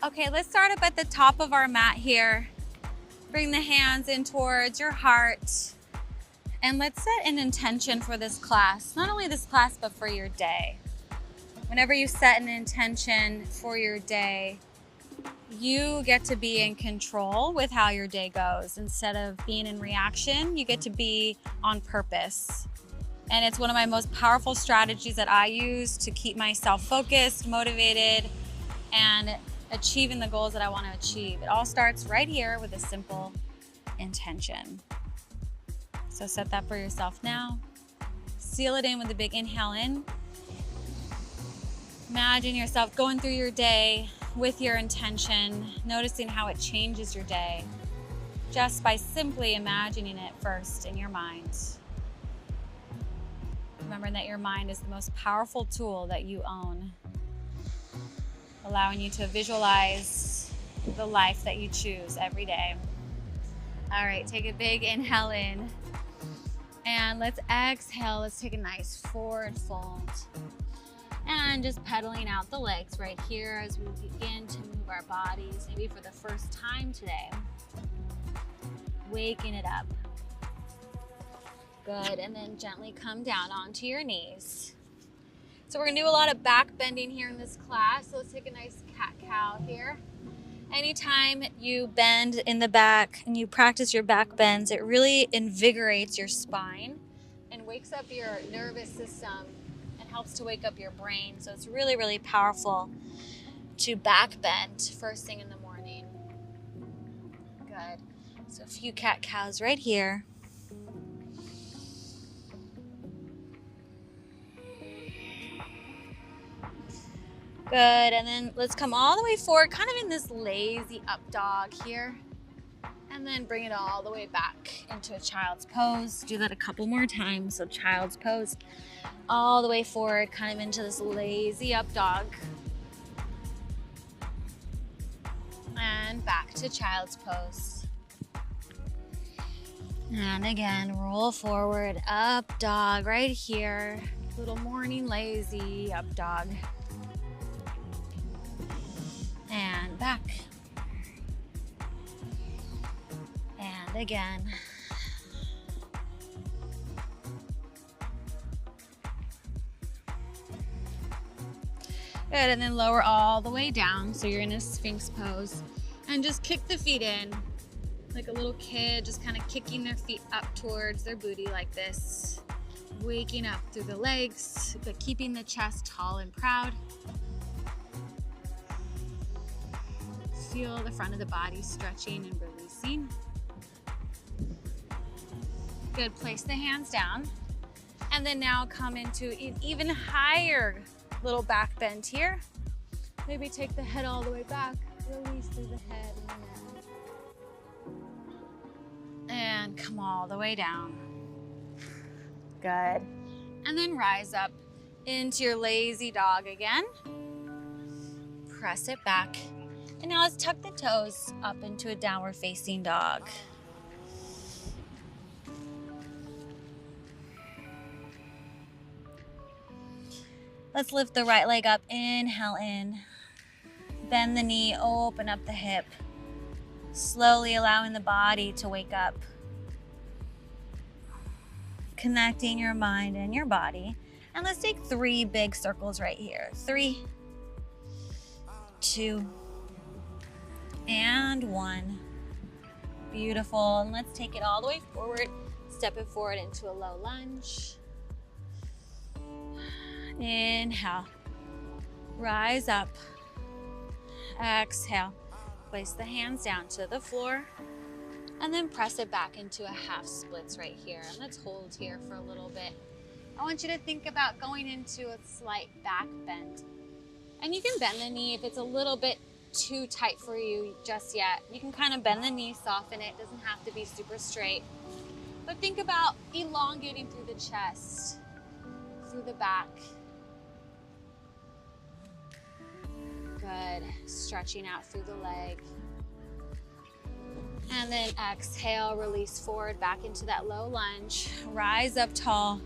Okay, let's start up at the top of our mat here. Bring the hands in towards your heart. And let's set an intention for this class. Not only this class, but for your day. Whenever you set an intention for your day, you get to be in control with how your day goes. Instead of being in reaction, you get to be on purpose. And it's one of my most powerful strategies that I use to keep myself focused, motivated, and achieving the goals that I want to achieve. It all starts right here with a simple intention. So set that for yourself now. Seal it in with a big inhale in. Imagine yourself going through your day with your intention, noticing how it changes your day, just by simply imagining it first in your mind. Remembering that your mind is the most powerful tool that you own, allowing you to visualize the life that you choose every day. All right, take a big inhale in. And let's exhale. Let's take a nice forward fold. And just pedaling out the legs right here as we begin to move our bodies, maybe for the first time today. Waking it up. Good, and then gently come down onto your knees. So we're gonna do a lot of back bending here in this class. So let's take a nice cat-cow here. Anytime you bend in the back and you practice your back bends, it really invigorates your spine and wakes up your nervous system and helps to wake up your brain. So it's really, really powerful to back bend first thing in the morning. Good. So a few cat-cows right here. Good, and then let's come all the way forward, kind of in this lazy up dog here. And then bring it all the way back into a child's pose. Do that a couple more times. So child's pose, all the way forward, kind of into this lazy up dog. And back to child's pose. And again, roll forward, up dog right here. Little morning lazy up dog. And back. And again. Good, and then lower all the way down. So you're in a Sphinx pose. And just kick the feet in. Like a little kid, just kind of kicking their feet up towards their booty like this. Waking up through the legs, but keeping the chest tall and proud. Feel the front of the body stretching and releasing. Good, place the hands down. And then now come into an even higher little back bend here. Maybe take the head all the way back, release through the head and the neck. And come all the way down. Good. And then rise up into your lazy dog again. Press it back. And now let's tuck the toes up into a downward facing dog. Let's lift the right leg up, inhale in. Bend the knee, open up the hip. Slowly allowing the body to wake up. Connecting your mind and your body. And let's take 3 big circles right here. 3, 2, and 1. Beautiful. And let's take it all the way forward. Step it forward into a low lunge. Inhale. Rise up. Exhale. Place the hands down to the floor. And then press it back into a half splits right here. And let's hold here for a little bit. I want you to think about going into a slight back bend. And you can bend the knee if it's a little bit too tight for you just yet. You can kind of bend the knee, soften it. It doesn't have to be super straight. But think about elongating through the chest, through the back. Good. Stretching out through the leg. And then exhale, release forward back into that low lunge. Rise up tall.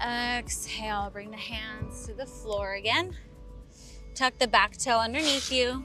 Exhale, bring the hands to the floor again. Tuck the back toe underneath you.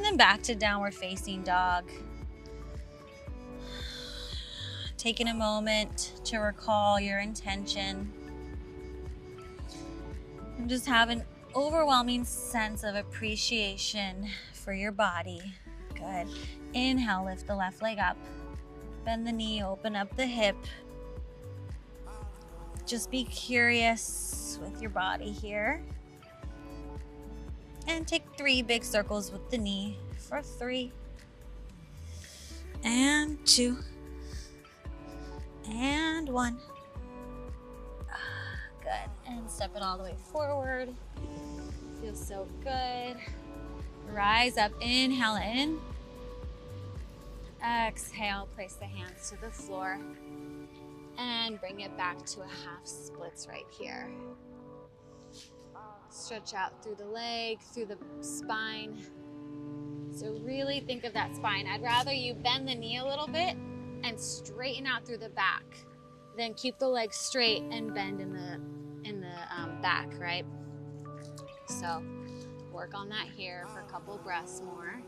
And then back to downward facing dog. Taking a moment to recall your intention. And just have an overwhelming sense of appreciation for your body. Good. Inhale, lift the left leg up. Bend the knee, open up the hip. Just be curious with your body here. And take 3 big circles with the knee for 3. And 2. And 1. Good. And step it all the way forward. Feels so good. Rise up, inhale in. Exhale, place the hands to the floor. And bring it back to a half splits right here. Stretch out through the leg, through the spine. So really think of that spine. I'd rather you bend the knee a little bit and straighten out through the back than keep the leg straight and bend in the back, right? So work on that here for a couple breaths more.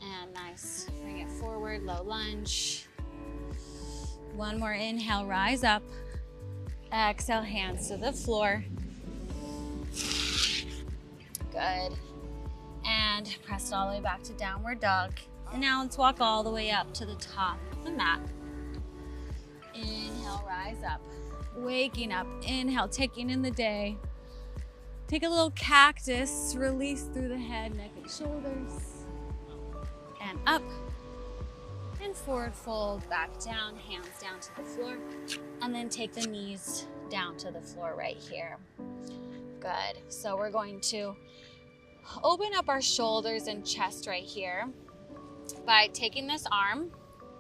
And nice. Bring it forward, low lunge. One more inhale, rise up. Exhale, hands to the floor. Good. And press it all the way back to downward dog. And now let's walk all the way up to the top of the mat. Inhale, rise up. Waking up, inhale, taking in the day. Take a little cactus, release through the head, neck, and shoulders. And up. And forward fold, back down, hands down to the floor. And then take the knees down to the floor right here. Good. So we're going to open up our shoulders and chest right here by taking this arm,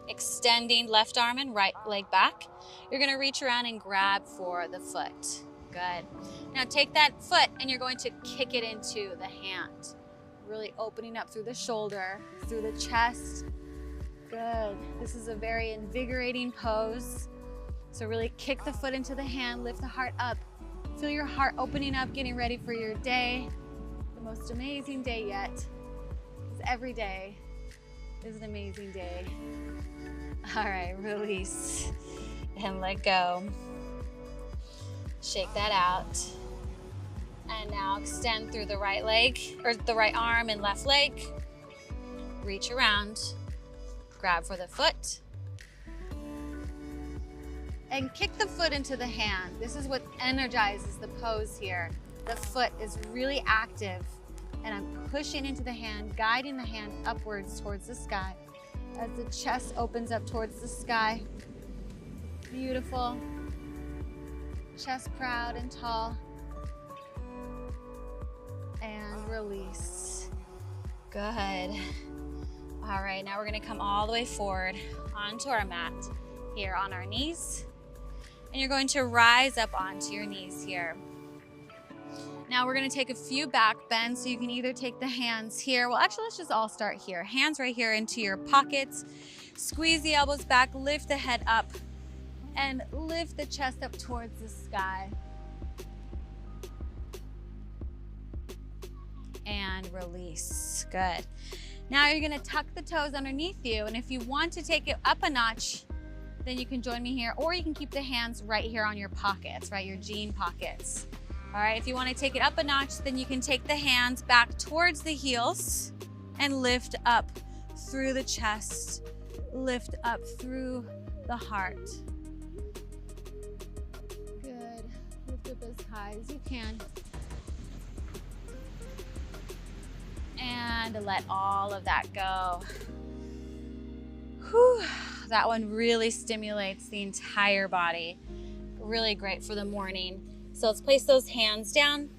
extending left arm and right leg back. You're going to reach around and grab for the foot. Good. Now take that foot and you're going to kick it into the hand. Really opening up through the shoulder, through the chest. Good. This is a very invigorating pose. So really kick the foot into the hand, lift the heart up. Feel your heart opening up, getting ready for your day. The most amazing day yet. Because every day is an amazing day. All right, release and let go. Shake that out. And now extend through the right leg, or the right arm and left leg. Reach around, grab for the foot. And kick the foot into the hand. This is what energizes the pose here. The foot is really active. And I'm pushing into the hand, guiding the hand upwards towards the sky as the chest opens up towards the sky. Beautiful. Chest proud and tall. And release. Good. All right, now we're gonna come all the way forward onto our mat here on our knees. And you're going to rise up onto your knees here. Now we're gonna take a few back bends, so you can either take the hands here. Well, actually, let's just all start here. Hands right here into your pockets. Squeeze the elbows back, lift the head up, and lift the chest up towards the sky. And release. Good. Now you're gonna tuck the toes underneath you, and if you want to take it up a notch, then you can join me here, or you can keep the hands right here on your pockets, right, your jean pockets. All right, if you want to take it up a notch, then you can take the hands back towards the heels and lift up through the chest, lift up through the heart. Good. Lift up as high as you can. And let all of that go. Whew. That one really stimulates the entire body. Really great for the morning. So let's place those hands down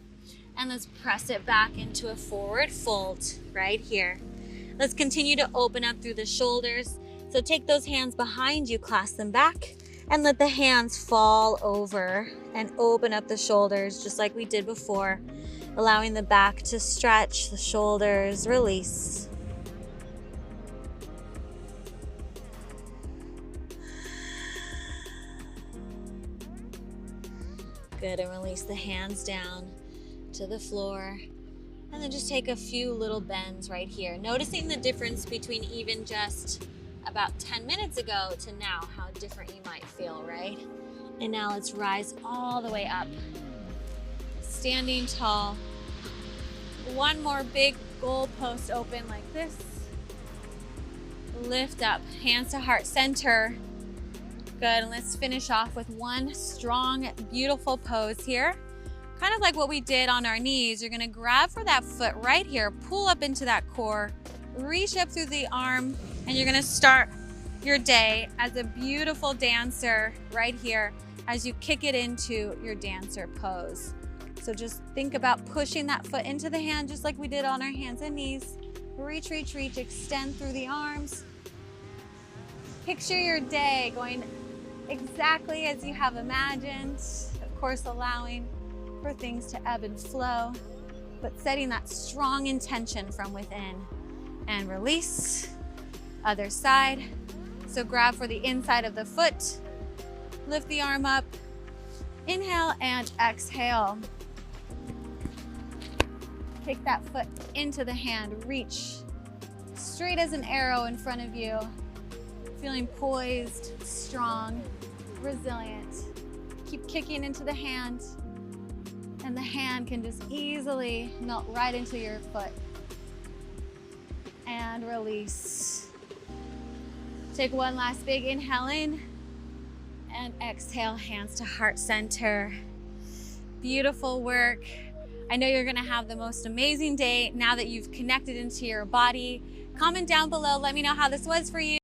and let's press it back into a forward fold right here. Let's continue to open up through the shoulders. So take those hands behind you, clasp them back, and let the hands fall over and open up the shoulders just like we did before, allowing the back to stretch, the shoulders release. Good, and release the hands down to the floor. And then just take a few little bends right here. Noticing the difference between even just about 10 minutes ago to now, how different you might feel, right? And now let's rise all the way up. Standing tall. One more big goal post open like this. Lift up, hands to heart center. Good, and let's finish off with one strong, beautiful pose here. Kind of like what we did on our knees. You're gonna grab for that foot right here, pull up into that core, reach up through the arm, and you're gonna start your day as a beautiful dancer right here as you kick it into your dancer pose. So just think about pushing that foot into the hand just like we did on our hands and knees. Reach, reach, reach, extend through the arms. Picture your day going exactly as you have imagined, of course allowing for things to ebb and flow, but setting that strong intention from within. And release, other side. So grab for the inside of the foot, lift the arm up, inhale and exhale. Take that foot into the hand, reach straight as an arrow in front of you, feeling poised, strong, resilient. Keep kicking into the hand, and the hand can just easily melt right into your foot. And release. Take one last big inhale in, and exhale, hands to heart center. Beautiful work. I know you're gonna have the most amazing day now that you've connected into your body. Comment down below, let me know how this was for you.